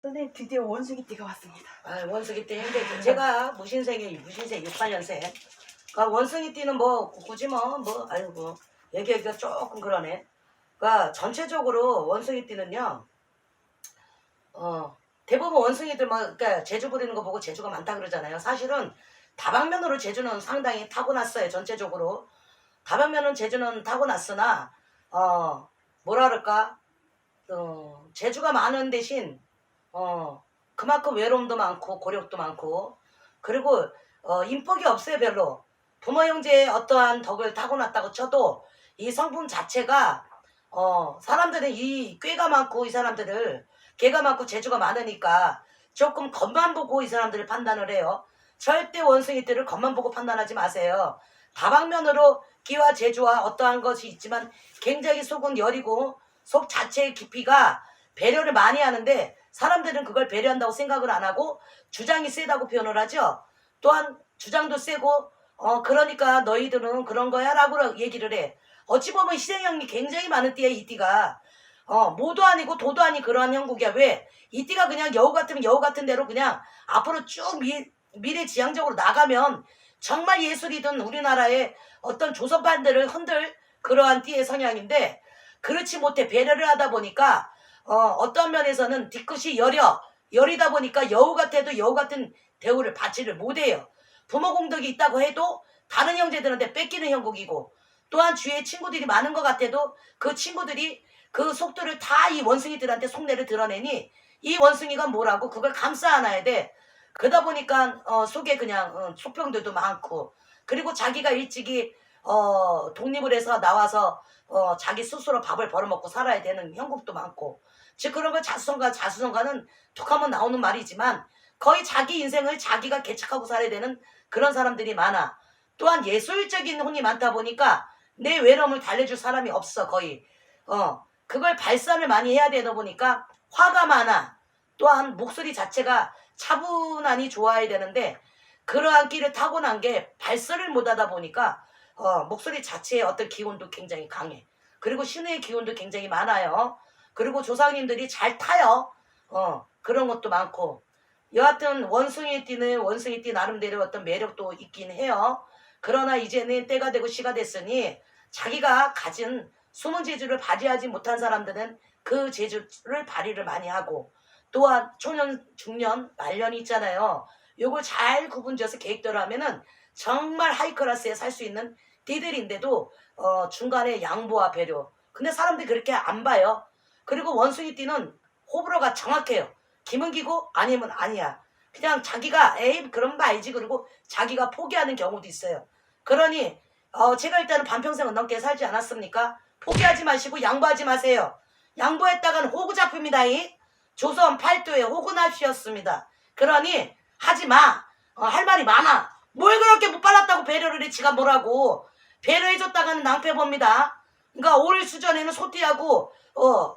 선생님 드디어 원숭이띠가 왔습니다. 원숭이띠 근데 제가 무신생 68년생. 그러니까 원숭이띠는 뭐 굳이 아이고 얘기하기가 조금 그러네. 그러니까 전체적으로 원숭이띠는요. 대부분 원숭이들 그러니까 재주 부리는 거 보고 재주가 많다 그러잖아요. 사실은 다방면으로 재주는 상당히 타고났어요. 전체적으로 다방면은 재주는 타고났으나 뭐라 그럴까 재주가 많은 대신 그만큼 외로움도 많고 고력도 많고 그리고 인복이 없어요. 별로. 부모 형제의 어떠한 덕을 타고났다고 쳐도 이 성품 자체가 사람들은 이 꾀가 많고 이 사람들을 개가 많고 재주가 많으니까 조금 겉만 보고 이 사람들을 판단을 해요. 절대 원숭이들을 겉만 보고 판단하지 마세요. 다방면으로 기와 재주와 어떠한 것이 있지만 굉장히 속은 여리고 속 자체의 깊이가 배려를 많이 하는데 사람들은 그걸 배려한다고 생각을 안 하고 주장이 세다고 표현을 하죠. 또한 주장도 세고 그러니까 너희들은 그런 거야 라고 얘기를 해. 어찌 보면 희생양이 굉장히 많은 띠야 이 띠가. 모도 아니고 도도 아닌 그러한 형국이야. 왜? 이 띠가 그냥 여우 같으면 여우 같은 대로 그냥 앞으로 쭉 미래지향적으로 나가면 정말 예술이든 우리나라의 어떤 조선반들을 흔들 그러한 띠의 성향인데 그렇지 못해 배려를 하다 보니까 어떤 면에서는 뒤끝이 여리다 보니까 여우 같아도 여우 같은 대우를 받지를 못해요. 부모 공덕이 있다고 해도 다른 형제들한테 뺏기는 형국이고 또한 주위에 친구들이 많은 것 같아도 그 친구들이 그 속도를 다 이 원숭이들한테 속내를 드러내니 이 원숭이가 뭐라고 그걸 감싸 안아야 돼. 그러다 보니까 속에 그냥 소평들도 많고 그리고 자기가 일찍이 독립을 해서 나와서 자기 스스로 밥을 벌어먹고 살아야 되는 형국도 많고 즉 그런 걸 자수성가는 툭하면 나오는 말이지만 거의 자기 인생을 자기가 개척하고 살아야 되는 그런 사람들이 많아. 또한 예술적인 혼이 많다 보니까 내 외로움을 달래줄 사람이 없어 거의. 그걸 발산을 많이 해야 되다 보니까 화가 많아. 또한 목소리 자체가 차분하니 좋아야 되는데 그러한 끼를 타고난 게 발설을 못하다 보니까 목소리 자체의 어떤 기운도 굉장히 강해. 그리고 신의 기운도 굉장히 많아요. 그리고 조상님들이 잘 타요. 그런 것도 많고 여하튼 원숭이띠는 원숭이띠 나름대로 어떤 매력도 있긴 해요. 그러나 이제는 때가 되고 시가 됐으니 자기가 가진 숨은 재주를 발휘하지 못한 사람들은 그 재주를 발휘를 많이 하고 또한 초년, 중년, 말년이 있잖아요. 요걸 잘 구분지어서 계획대로 하면은 정말 하이클래스에 살 수 있는 띠들인데도 중간에 양보와 배려. 근데 사람들이 그렇게 안 봐요. 그리고 원숭이띠는 호불호가 정확해요. 김은기고 아니면 아니야. 그냥 자기가 에이 그런 거 알지 그러고 자기가 포기하는 경우도 있어요. 그러니 제가 일단은 반평생은 넘게 살지 않았습니까? 포기하지 마시고 양보하지 마세요. 양보했다간 호구 잡힙니다. 조선 팔도의 호구나시였습니다. 그러니 하지 마. 할 말이 많아. 뭘 그렇게 못 발랐다고 배려를 해. 지가 뭐라고. 배려해줬다가는 낭패 봅니다. 그러니까 올 수전에는 소띠하고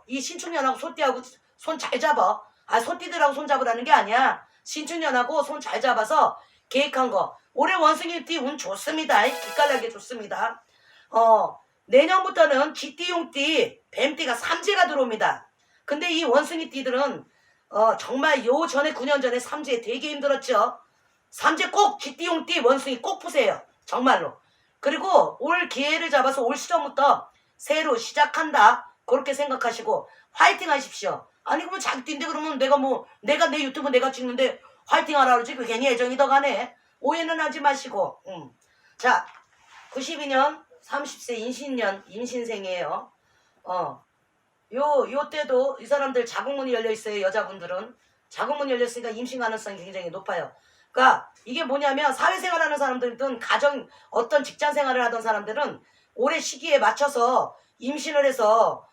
이 신축년하고 소띠하고 손 잘 잡아. 소띠들하고 손 잡으라는 게 아니야. 신축년하고 손 잘 잡아서 계획한 거. 올해 원숭이띠 운 좋습니다. 기깔나게 좋습니다. 내년부터는 쥐띠, 뱀띠가 삼재가 들어옵니다. 근데 이 원숭이띠들은 정말 요 전에 9년 전에 삼재 되게 힘들었죠. 삼재 꼭 쥐띠, 원숭이 꼭 푸세요. 정말로. 그리고 올 기회를 잡아서 올 시점부터 새로 시작한다. 그렇게 생각하시고 화이팅 하십시오. 아니 그러면 자기 띠인데 그러면 내가 내 유튜브 내가 찍는데 화이팅 하라 그러지. 그 괜히 애정이 더 가네. 오해는 하지 마시고. 자 92년 30세 임신생이에요. 요 때도 이 사람들 자궁문이 열려 있어요. 여자분들은 자궁문이 열려 있으니까 임신 가능성이 굉장히 높아요. 그러니까 이게 뭐냐면 사회생활하는 사람들은 어떤 직장생활을 하던 사람들은 올해 시기에 맞춰서 임신을 해서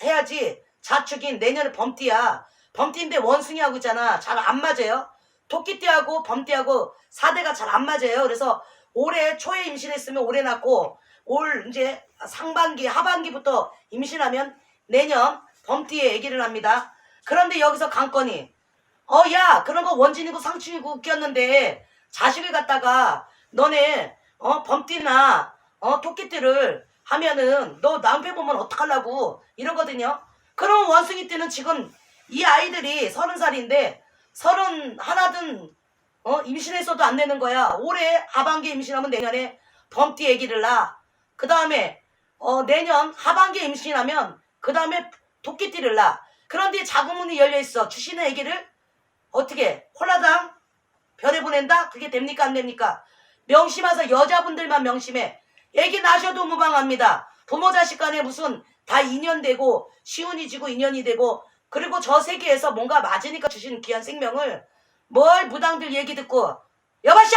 해야지. 자축인 내년에 범띠야. 범띠인데 원숭이하고 있잖아. 잘 안 맞아요. 토끼띠하고 범띠하고 사대가 잘 안 맞아요. 그래서 올해 초에 임신했으면 올해 낳고 올 이제 상반기 하반기부터 임신하면 내년 범띠에 아기를 합니다. 그런데 여기서 관건이 야 그런 거 원진이고 상충이고 웃겼는데 자식을 갖다가 너네 범띠나 토끼띠를 하면은 너 남편 보면 어떡하려고 이러거든요. 그럼 원숭이 띠는 지금 이 아이들이 30살인데 31든 임신했어도 안 되는 거야. 올해 하반기에 임신하면 내년에 범띠 아기를 낳아. 그 다음에 내년 하반기에 임신하면 그 다음에 토끼띠를 낳아. 그런데 자궁문이 열려있어. 주시는 아기를 어떻게 홀라당 별에 보낸다? 그게 됩니까 안 됩니까? 명심해서 여자분들만 명심해. 아기 낳으셔도 무방합니다. 부모 자식 간에 무슨 다 인연되고 시운이 지고 인연이 되고 그리고 저 세계에서 뭔가 맞으니까 주시는 귀한 생명을 뭘 무당들 얘기 듣고 여보샤!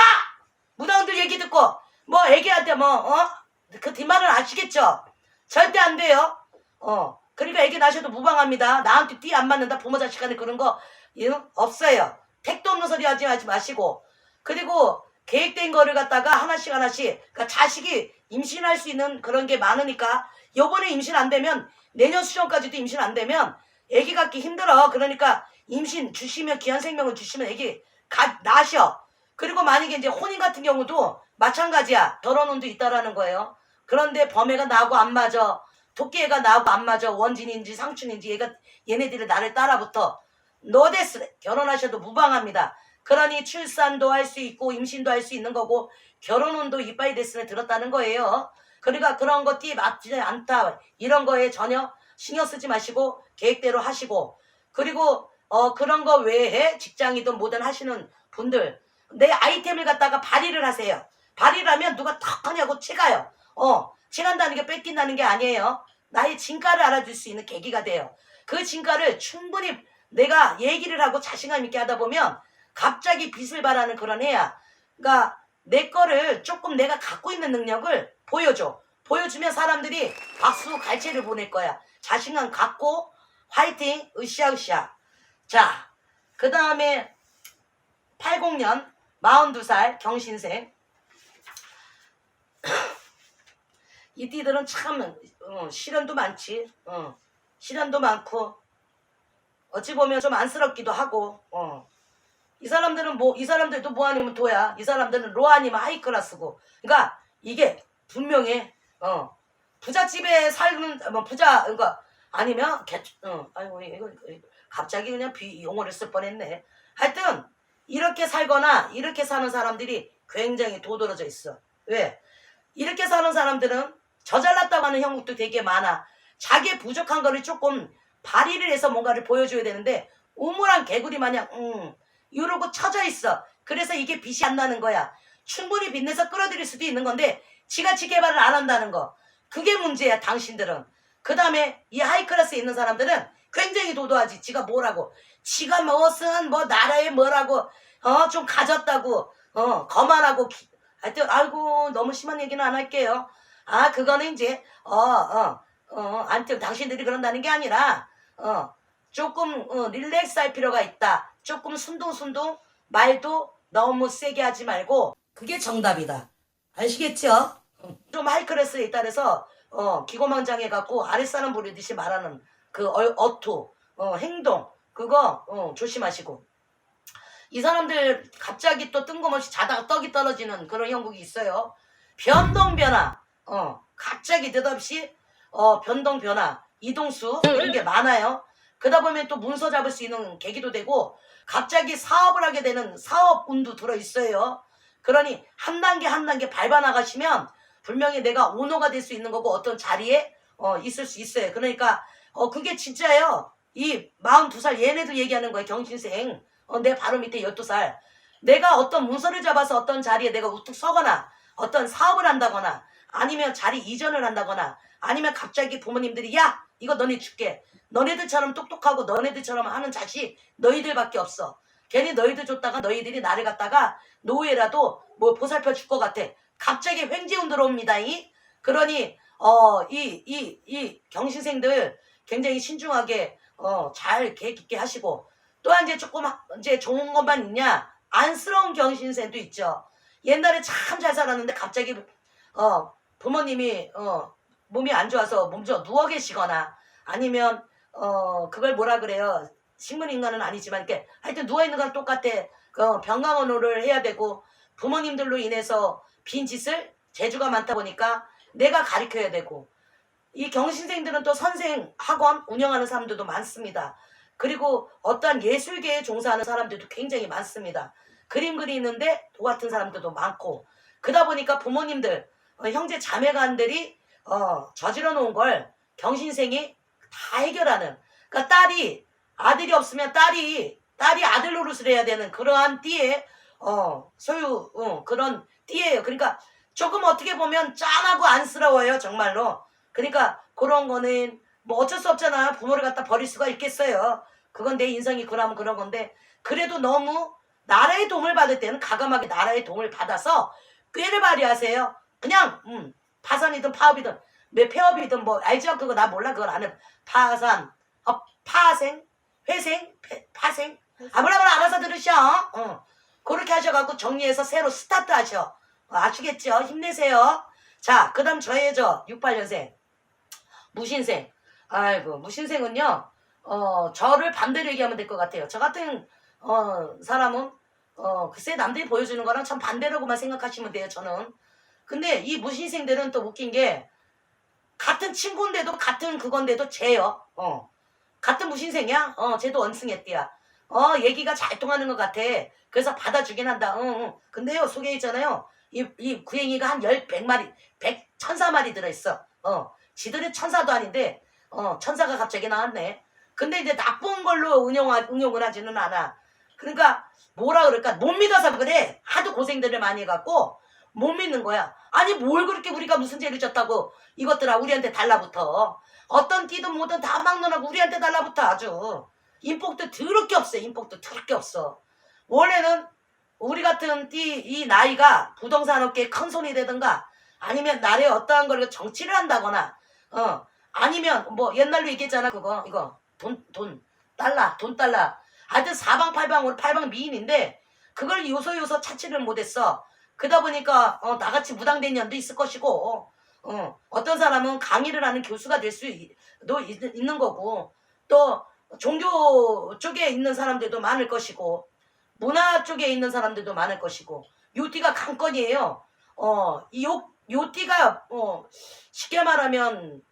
무당들 얘기 듣고 뭐 애기한테 그 뒷말은 아시겠죠? 절대 안 돼요. 그러니까 애기 낳으셔도 무방합니다. 나한테 띠 안 맞는다 부모 자식 간에 그런 거 없어요. 택도 없는 소리 하지 마시고 그리고 계획된 거를 갖다가 하나씩 그러니까 자식이 임신할 수 있는 그런 게 많으니까 요번에 임신 안 되면 내년 수정까지도 임신 안 되면 애기 갖기 힘들어. 그러니까 임신 주시면 귀한 생명을 주시면 애기 낳으셔. 그리고 만약에 이제 혼인 같은 경우도 마찬가지야. 결혼운도 있다라는 거예요. 그런데 범애가 나하고 안 맞아. 토끼애가 나하고 안 맞아. 원진인지 상춘인지 얘네들이 나를 따라붙어. 노데스 결혼하셔도 무방합니다. 그러니 출산도 할 수 있고 임신도 할 수 있는 거고 결혼운도 이빠이 데스에 들었다는 거예요. 그러니까 그런 거 띠 맞지 않다 이런 거에 전혀 신경 쓰지 마시고 계획대로 하시고 그리고 그런 거 외에 직장이든 뭐든 하시는 분들 내 아이템을 갖다가 발휘를 하세요. 발휘를 하면 누가 턱 하냐고 치가요. 치간다는 게 뺏긴다는 게 아니에요. 나의 진가를 알아줄 수 있는 계기가 돼요. 그 진가를 충분히 내가 얘기를 하고 자신감 있게 하다 보면 갑자기 빛을 발하는 그런 애야. 그러니까 내 거를 조금 내가 갖고 있는 능력을 보여줘. 보여주면 사람들이 박수 갈채를 보낼 거야. 자신감 갖고 화이팅 으쌰으쌰. 자, 그 다음에 80년 42살 경신생. 이 띠들은 참 시련도 많지. 시련도 많고 어찌 보면 좀 안쓰럽기도 하고 이 사람들도 뭐 아니면 도야. 이 사람들은 로 아니면 하이클래스고. 그러니까 이게 분명해. 부잣집에 살는 부자 그러니까 아니면 아이고 이거 갑자기 그냥 용어를 쓸 뻔했네. 하여튼 이렇게 살거나 이렇게 사는 사람들이 굉장히 도드라져 있어. 왜? 이렇게 사는 사람들은 저 잘났다고 하는 형국도 되게 많아. 자기의 부족한 거를 조금 발휘를 해서 뭔가를 보여줘야 되는데 우물한 개구리 마냥 이러고 쳐져 있어. 그래서 이게 빛이 안 나는 거야. 충분히 빛내서 끌어들일 수도 있는 건데 지가치 개발을 안 한다는 거. 그게 문제야 당신들은. 그 다음에 이 하이클래스에 있는 사람들은 굉장히 도도하지. 지가 뭐라고. 지가 무슨 나라에 뭐라고 좀 가졌다고 거만하고 하여튼 아이고 너무 심한 얘기는 안 할게요. 그거는 이제 아무튼 당신들이 그런다는 게 아니라 조금 릴렉스 할 필요가 있다. 조금 순둥순둥 말도 너무 세게 하지 말고 그게 정답이다. 아시겠죠? 좀 하이클래스에 있다 그래서 기고만장해갖고 아랫사람 부리듯이 말하는 그 어투 행동 그거 조심하시고 이 사람들 갑자기 또 뜬금없이 자다가 떡이 떨어지는 그런 형국이 있어요. 변동변화 갑자기 느닷없이 변동변화 이동수 이런 게 많아요. 그러다 보면 또 문서 잡을 수 있는 계기도 되고 갑자기 사업을 하게 되는 사업운도 들어있어요. 그러니 한 단계 한 단계 밟아나가시면 분명히 내가 오너가 될 수 있는 거고 어떤 자리에 있을 수 있어요. 그러니까 그게 진짜예요. 이 42살 얘네들 얘기하는 거예요. 경신생. 내 바로 밑에 12살. 내가 어떤 문서를 잡아서 어떤 자리에 내가 우뚝 서거나 어떤 사업을 한다거나 아니면 자리 이전을 한다거나 아니면 갑자기 부모님들이 야 이거 너네 줄게. 너네들처럼 똑똑하고 너네들처럼 하는 자식 너희들밖에 없어. 괜히 너희들 줬다가 너희들이 나를 갖다가 노예라도 뭐 보살펴 줄 것 같아. 갑자기 횡재운 들어옵니다. 그러니 이 경신생들 굉장히 신중하게 잘 계획 있게 하시고 또한 이제 조금 이제 좋은 것만 있냐 안쓰러운 경신생도 있죠. 옛날에 참 잘 살았는데 갑자기 부모님이 몸이 안 좋아서 몸져 누워 계시거나 아니면 그걸 뭐라 그래요. 식물인간은 아니지만 이렇게 하여튼 누워있는 건 똑같아. 병강호를 해야 되고 부모님들로 인해서 빈 짓을 재주가 많다 보니까 내가 가르쳐야 되고, 이 경신생들은 또 선생 학원 운영하는 사람들도 많습니다. 그리고 어떠한 예술계에 종사하는 사람들도 굉장히 많습니다. 그림 그리는데 도 같은 사람들도 많고, 그러다 보니까 부모님들, 형제 자매간들이 저질러 놓은 걸 경신생이 다 해결하는, 그러니까 딸이 아들이 없으면 딸이 아들 노릇을 해야 되는 그러한 띠에 그런 띠예요. 그러니까 조금 어떻게 보면 짠하고 안쓰러워요, 정말로. 그러니까 그런 거는 뭐 어쩔 수 없잖아. 부모를 갖다 버릴 수가 있겠어요. 그건 내 인성이 그러면 그런 건데, 그래도 너무 나라의 도움을 받을 때는 가감하게 나라의 도움을 받아서 꾀를 발휘하세요. 그냥 파산이든 파업이든 폐업이든 뭐 알죠? 그거 나 몰라. 그걸 아는 파산, 파생, 회생, 파생, 아무나 알아서 들으셔. 그렇게 하셔갖고 정리해서 새로 스타트 하셔. 아시겠죠? 힘내세요. 자, 그 다음 저의 68년생 무신생. 아이고, 무신생은요, 저를 반대로 얘기하면 될 것 같아요. 저 같은 사람은 글쎄 남들이 보여주는 거랑 참 반대라고만 생각하시면 돼요, 저는. 근데 이 무신생들은 또 웃긴 게, 같은 친구인데도 같은 그건데도 쟤요. 같은 무신생이야? 쟤도 원숭이띠야. 얘기가 잘 통하는 것 같아. 그래서 받아주긴 한다. 근데요, 속에 있잖아요. 이 구행이가 한 100마리, 1000마리 들어있어. 지들은 천사도 아닌데, 천사가 갑자기 나왔네. 근데 이제 나쁜 걸로 응용을 하지는 않아. 그러니까, 뭐라 그럴까? 못 믿어서 그래. 하도 고생들을 많이 해갖고, 못 믿는 거야. 아니, 뭘 그렇게 우리가 무슨 죄를 졌다고 이것들아 우리한테 달라붙어. 어떤 띠든 뭐든 다 막론하고 우리한테 달라붙어 아주. 인복도 더럽게 없어. 인복도 더럽게 없어. 원래는 우리 같은 이 나이가 부동산 업계에 큰 손이 되든가, 아니면 나라에 어떠한 걸 정치를 한다거나, 아니면 뭐 옛날로 얘기했잖아. 이거 돈 달러. 하여튼 사방팔방으로 팔방미인인데 그걸 요소 찾지를 못했어. 그러다 보니까 나같이 무당된 년도 있을 것이고, 어떤 사람은 강의를 하는 교수가 될 수도 있는 거고, 또 종교 쪽에 있는 사람들도 많을 것이고, 문화 쪽에 있는 사람들도 많을 것이고, 요 띠가 강건이에요. 요 띠가 쉽게 말하면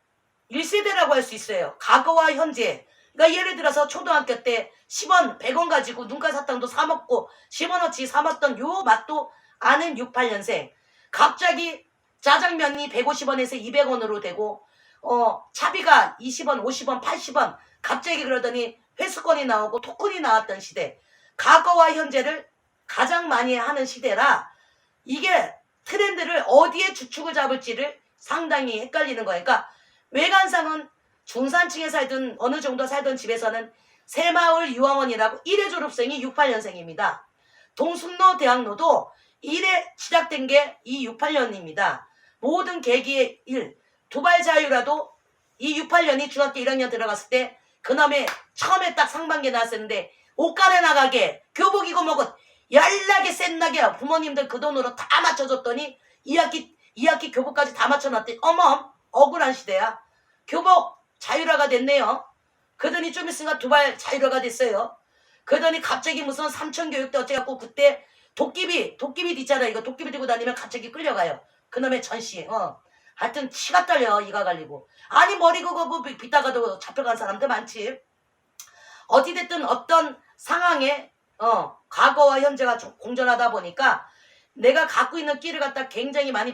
1세대라고 할 수 있어요. 과거와 현재. 그러니까 예를 들어서 초등학교 때 10원, 100원 가지고 눈가 사탕도 사 먹고 10원어치 사 먹던 요 맛도 아는 68년생. 갑자기 짜장면이 150원에서 200원으로 되고, 차비가 20원, 50원, 80원. 갑자기 그러더니 회수권이 나오고 토큰이 나왔던 시대. 과거와 현재를 가장 많이 하는 시대라, 이게 트렌드를 어디에 주축을 잡을지를 상당히 헷갈리는 거예요. 그러니까 외관상은 중산층에 살던 어느 정도 살던 집에서는 새마을 유황원이라고 1회 졸업생이 68년생입니다. 동순로 대학로도 1회 시작된 게 이 68년입니다. 모든 계기의 일, 두발 자유라도 이 68년이 중학교 1학년 들어갔을 때 그놈의 처음에 딱 상반기에 나왔었는데, 옷가래 나가게 교복 이고 뭐고 연락에 센나게 부모님들 그 돈으로 다 맞춰줬더니 2학기 교복까지 다 맞춰놨더니 어머 억울한 시대야. 교복 자유화가 됐네요. 그러더니 좀 있으니까 두발 자유화가 됐어요. 그러더니 갑자기 무슨 삼천교육 때 어째갖고 그때 도끼비 있잖아. 이거 도끼비 들고 다니면 갑자기 끌려가요. 그놈의 전시. 하여튼 치가 떨려 이가 갈리고. 아니 머리 그거 뭐 빗다가도 잡혀간 사람들 많지. 어찌됐든 어떤 상황에 과거와 현재가 공존하다 보니까 내가 갖고 있는 끼를 갖다 굉장히 많이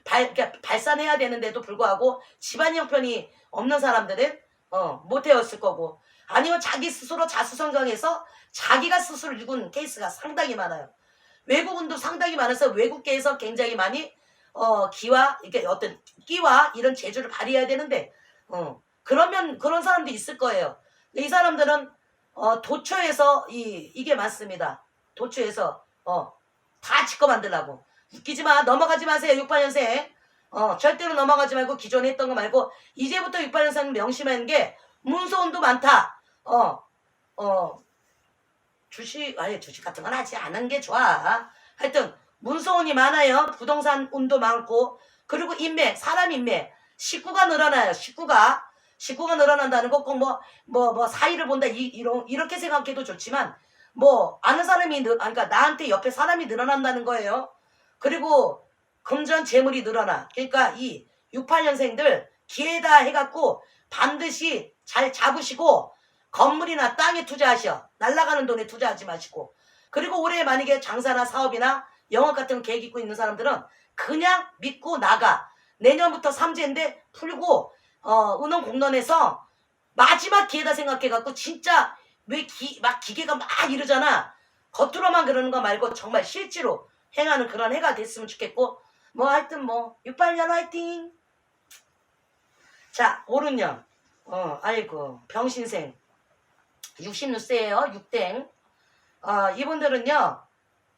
그러니까 발산해야 되는데도 불구하고 집안 형편이 없는 사람들은 못해왔을 거고, 아니면 자기 스스로 자수성강해서 자기가 스스로 죽은 케이스가 상당히 많아요. 외국인도 상당히 많아서 외국계에서 굉장히 많이 이렇게 어떤 끼와 이런 재주를 발휘해야 되는데, 그러면 그런 사람도 있을 거예요. 이 사람들은 도처에서 이게 많습니다. 도처에서 다 지꺼 만들라고. 웃기지 마. 넘어가지 마세요. 68년생. 절대로 넘어가지 말고 기존에 했던 거 말고 이제부터 68년생 명심하는 게 문서운도 많다. 주식 같은 건 하지 않은 게 좋아. 하여튼 문서운이 많아요. 부동산 운도 많고, 그리고 인맥, 사람 인맥, 식구가 늘어나요. 식구가 늘어난다는 거 꼭 뭐 사이를 본다 이렇게 생각해도 좋지만, 뭐 아는 사람이 그러니까 나한테 옆에 사람이 늘어난다는 거예요. 그리고 금전 재물이 늘어나. 그러니까 이 68년생들 기회다 해갖고 반드시 잘 잡으시고 건물이나 땅에 투자하셔. 날아가는 돈에 투자하지 마시고. 그리고 올해 만약에 장사나 사업이나 영업 같은 계획 있고 있는 사람들은 그냥 믿고 나가. 내년부터 삼재인데 풀고 은원 공론에서 마지막 기회다 생각해갖고 진짜 왜 막 기계가 막 이러잖아. 겉으로만 그러는 거 말고 정말 실제로 행하는 그런 해가 됐으면 좋겠고 뭐 하여튼 뭐 68년 화이팅. 자 오른년 아이고 병신생 66세예요. 6땡.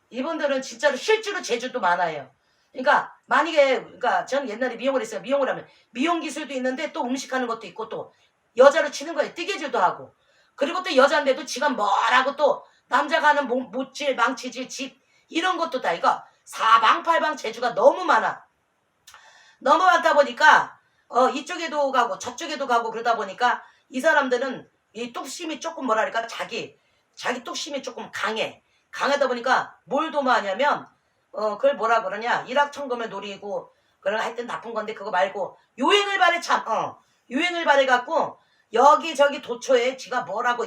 이분들은 진짜로 실제로 재주도 많아요. 그러니까 만약에 그러니까 전 옛날에 미용을 했어요. 미용을 하면 미용 기술도 있는데 또 음식하는 것도 있고 또 여자로 치는 거예요. 뜨개질도 하고. 그리고 또 여자인데도 지가 뭐라고 또 남자가 하는 못질 망치질 집 이런 것도 다 이거 사방팔방 재주가 너무 많아. 너무 많다 보니까 이쪽에도 가고 저쪽에도 가고 그러다 보니까 이 사람들은 이 뚝심이 조금 뭐랄까 자기 뚝심이 조금 강해. 강하다 보니까 뭘 도모하냐면 그걸 뭐라 그러냐 일확천금을 노리고 그런 하여튼 나쁜 건데 그거 말고 유행을 바래 참 유행을 바래 갖고 여기저기 도초에 지가 뭐라고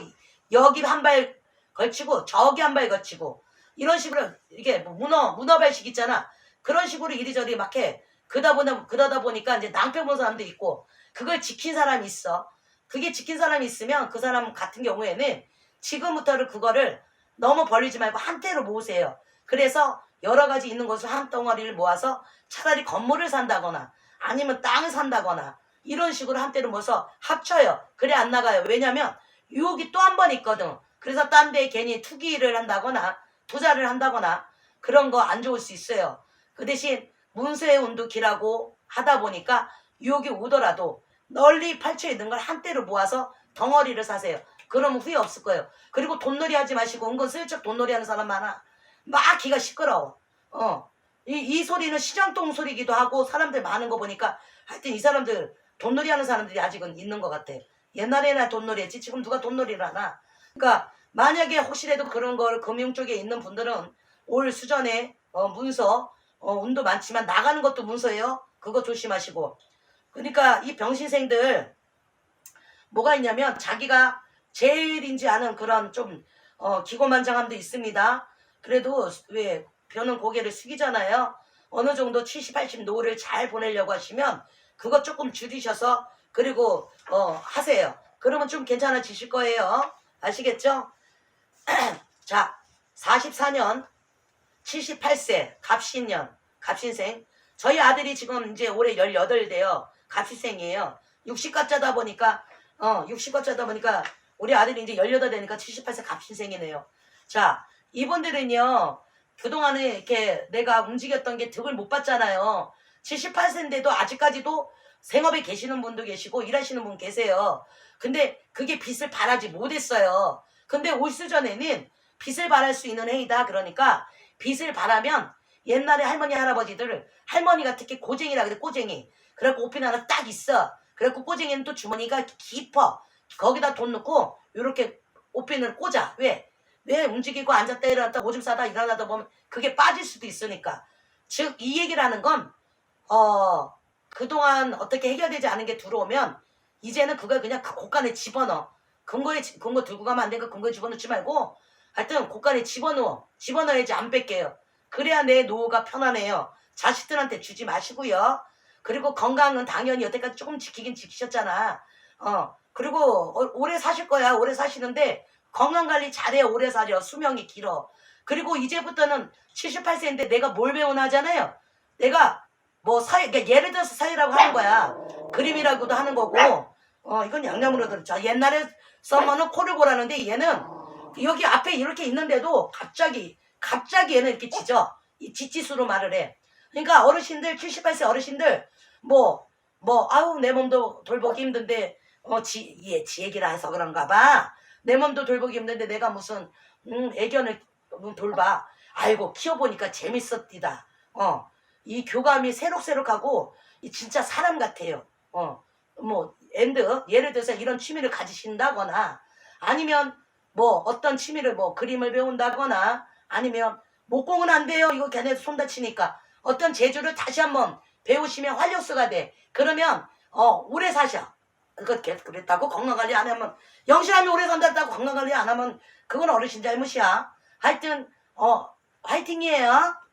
여기 한 발 걸치고 저기 한 발 걸치고 이런 식으로 이게 뭐 문어발식 있잖아. 그런 식으로 이리저리 막 해. 그러다 보니까 이제 낭패 본 사람도 있고 그걸 지킨 사람이 있어. 그게 지킨 사람이 있으면 그 사람 같은 경우에는 지금부터는 그거를 너무 벌리지 말고 한테로 모으세요. 그래서 여러 가지 있는 것을 한 덩어리를 모아서 차라리 건물을 산다거나 아니면 땅을 산다거나 이런 식으로 한때로 모아서 합쳐요. 그래 안 나가요. 왜냐면 유혹이 또 한 번 있거든. 그래서 딴 데에 괜히 투기를 한다거나 투자를 한다거나 그런 거 안 좋을 수 있어요. 그 대신 문서의 운도 길하고 하다 보니까 유혹이 오더라도 널리 펼쳐 있는 걸 한때로 모아서 덩어리를 사세요. 그러면 후회 없을 거예요. 그리고 돈놀이 하지 마시고 은근 슬쩍 돈놀이 하는 사람 많아. 막 귀가 시끄러워. 이 소리는 시장동 소리기도 하고 사람들 많은 거 보니까 하여튼 이 사람들 돈놀이 하는 사람들이 아직은 있는 것 같아. 옛날에나 돈놀이 했지 지금 누가 돈놀이를 하나. 그러니까 만약에 혹시라도 그런 걸 금융 쪽에 있는 분들은 올 수전에 문서 운도 많지만 나가는 것도 문서예요. 그거 조심하시고. 그러니까 이 병신생들 뭐가 있냐면 자기가 제일인지 아는 그런 좀 기고만장함도 있습니다. 그래도 왜 벼는 고개를 숙이잖아요. 어느 정도 70, 80 노를 잘 보내려고 하시면 그거 조금 줄이셔서 그리고 하세요. 그러면 좀 괜찮아지실 거예요. 아시겠죠? 자 44년 78세 갑신년 갑신생 저희 아들이 지금 이제 올해 18 돼요. 갑신생이에요. 60가짜다 보니까 60가짜다 보니까 우리 아들이 이제 18 되니까 78세 갑신생이네요. 자 이분들은요 그동안에 이렇게 내가 움직였던 게 득을 못 봤잖아요. 78세인데도 아직까지도 생업에 계시는 분도 계시고 일하시는 분 계세요. 근데 그게 빚을 발하지 못했어요. 근데 올 수전에는 빚을 발할 수 있는 해이다. 그러니까 빚을 발하면 옛날에 할머니 할아버지들 할머니가 특히 고쟁이라 그래. 고쟁이. 그래갖고 옷핀 하나 딱 있어. 그래갖고 꼬쟁이는 또 주머니가 깊어. 거기다 돈 넣고 요렇게 옷핀을 꽂아. 왜 움직이고 앉았다 일어났다 오줌 싸다 일어나다 보면 그게 빠질 수도 있으니까. 즉 이 얘기를 하는 건 그동안 어떻게 해결되지 않은 게 들어오면 이제는 그걸 그냥 그 곳간에 집어넣어. 근거 들고 가면 안 되니까 근거에 집어넣지 말고 하여튼 곳간에 집어넣어야지 안 뺄게요. 그래야 내 노후가 편안해요. 자식들한테 주지 마시고요. 그리고 건강은 당연히 여태까지 조금 지키긴 지키셨잖아. 그리고 오래 사실 거야. 오래 사시는데 건강관리 잘해요. 오래 살려. 수명이 길어. 그리고 이제부터는 78세인데 내가 뭘 배우나 하잖아요. 내가 뭐 그러니까 예를 들어서 사회라고 하는 거야. 그림이라고도 하는 거고 이건 양념으로 들었죠. 옛날에 써머는 코를 고라는데 얘는 여기 앞에 이렇게 있는데도 갑자기 얘는 이렇게 짖어. 이 짖짓수로 말을 해. 그러니까 어르신들 78세 어르신들 아우 내 몸도 돌보기 힘든데 지 얘기를 해서 그런가 봐. 내 몸도 돌보기 힘든데 내가 무슨 애견을 돌봐. 아이고 키워보니까 재밌었디다. 이 교감이 새록새록하고 진짜 사람 같아요. 예를 들어서 이런 취미를 가지신다거나 아니면 뭐 어떤 취미를 뭐 그림을 배운다거나 아니면 목공은 안 돼요. 이거 걔네 손 다치니까 어떤 재주를 다시 한번 배우시면 활력소가 돼. 그러면 오래 사셔. 그랬다고 건강관리 안 하면 영실하면 오래 산다고 건강관리 안 하면 그건 어르신 잘못이야. 하여튼 화이팅이에요.